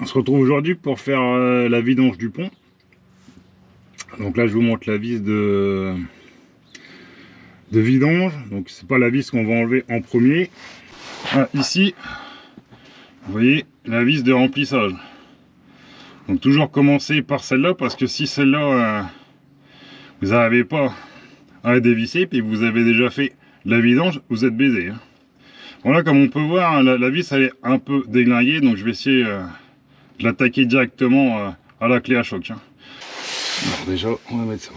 On se retrouve aujourd'hui pour faire la vidange du pont. Donc là je vous montre la vis de vidange. Donc c'est pas la vis qu'on va enlever en premier. Ah, ici, vous voyez la vis de remplissage. Donc toujours commencer par celle-là, parce que si celle-là vous n'arrivez pas à la dévisser, puis vous avez déjà fait la vidange, vous êtes baisé. Hein. Voilà, comme on peut voir, la vis elle est un peu déglinguée, donc je vais essayer de l'attaquer directement à la clé à choc. Hein. Alors déjà, on va mettre ça.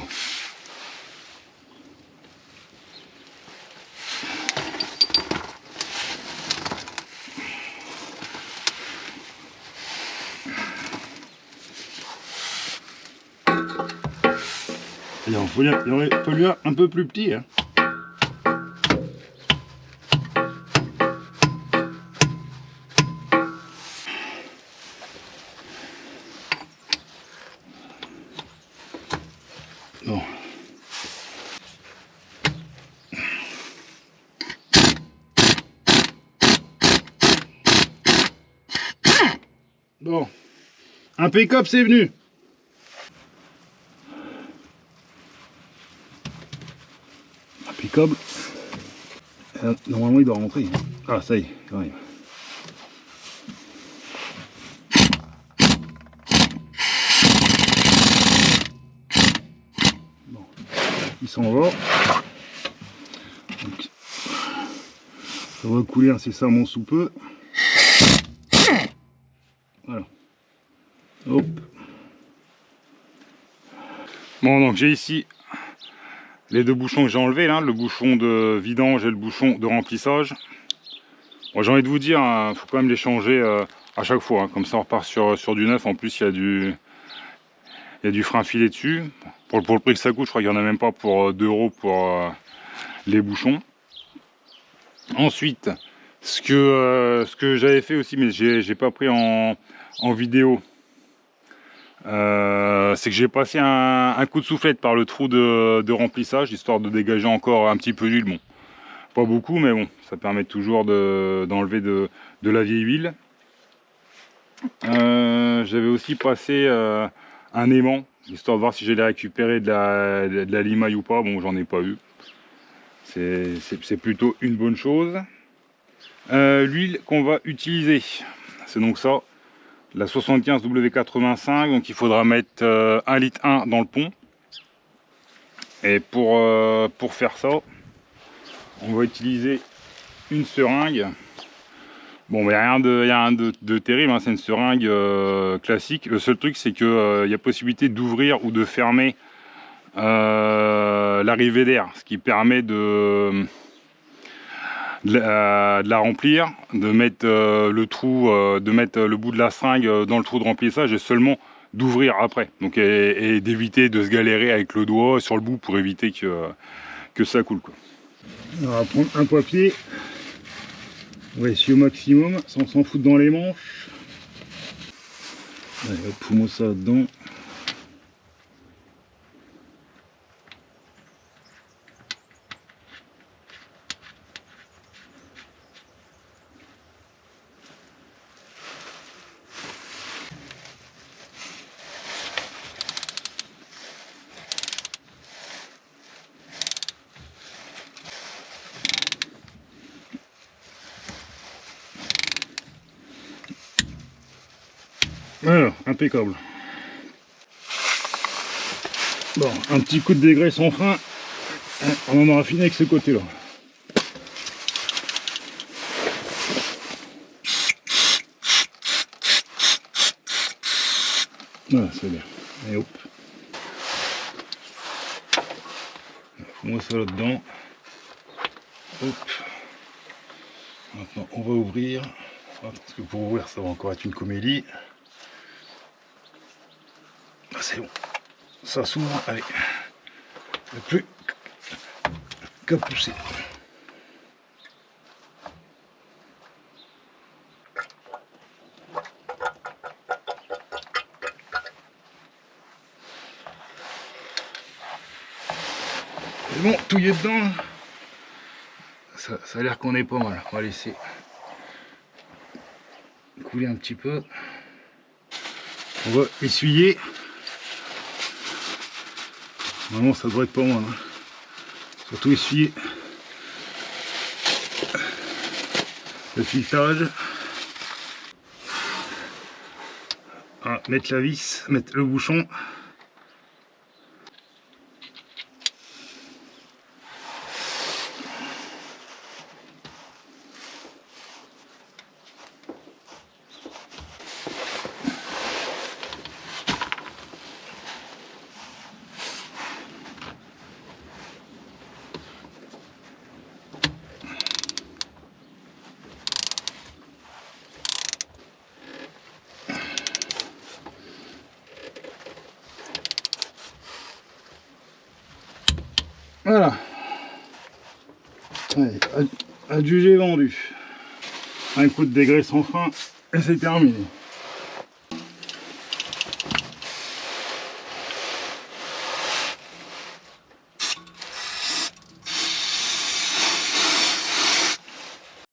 Il aurait fallu un peu plus petit. Hein. Bon. Bon. Impeccable, c'est venu. Impeccable. Normalement, il doit rentrer. Ah, ça y est, quand même. Bon. Il s'en va. Donc, ça va couler incessamment sous peu. Voilà. Hop. Bon, donc j'ai ici les deux bouchons que j'ai enlevés, là, le bouchon de vidange et le bouchon de remplissage. Bon, j'ai envie de vous dire, il faut quand même les changer à chaque fois, hein. Comme ça on repart sur du neuf. En plus il y a du frein filé dessus. Pour le prix que ça coûte, je crois qu'il n'y en a même pas pour 2 € pour les bouchons. Ensuite, ce que j'avais fait aussi, mais j'ai pas pris en vidéo, c'est que j'ai passé un coup de soufflette par le trou de remplissage, histoire de dégager encore un petit peu d'huile. Bon, pas beaucoup, mais bon, ça permet toujours d'enlever de la vieille huile. J'avais aussi passé un aimant, histoire de voir si j'allais récupérer de la limaille ou pas. Bon, j'en ai pas eu. C'est plutôt une bonne chose. L'huile qu'on va utiliser, c'est donc ça, la 75 W85. Donc il faudra mettre 1,1 litre dans le pont. Et pour faire ça, on va utiliser une seringue. Bon, il n'y a rien de terrible, hein. C'est une seringue classique. Le seul truc, c'est qu'il y a possibilité d'ouvrir ou de fermer l'arrivée d'air, ce qui permet de la remplir, de mettre le trou, de mettre le bout de la seringue dans le trou de remplissage et seulement d'ouvrir après. Donc, et d'éviter de se galérer avec le doigt sur le bout pour éviter que ça coule, quoi. On va prendre un papier. On va essayer au maximum sans s'en foutre dans les manches. Allez, hop, faut ça dedans. Alors, impeccable. Bon, un petit coup de dégraisse en frein, on en aura fini avec ce côté-là. Voilà, c'est bien. Et hop. Moi ça là-dedans. Hop. Maintenant, on va ouvrir. Parce que pour ouvrir, ça va encore être une comédie. Ah, c'est bon. Ça s'ouvre. Allez. Il n'y a plus qu'à pousser. C'est bon, tout y est dedans. Ça a l'air qu'on est pas mal. On va laisser couler un petit peu. On va essuyer. Normalement ça devrait être pas mal. Hein. Surtout essuyer le filetage. Ah, mettre la vis, mettre le bouchon. Voilà. Allez, adjugé vendu. Un coup de dégraisse sans fin et c'est terminé.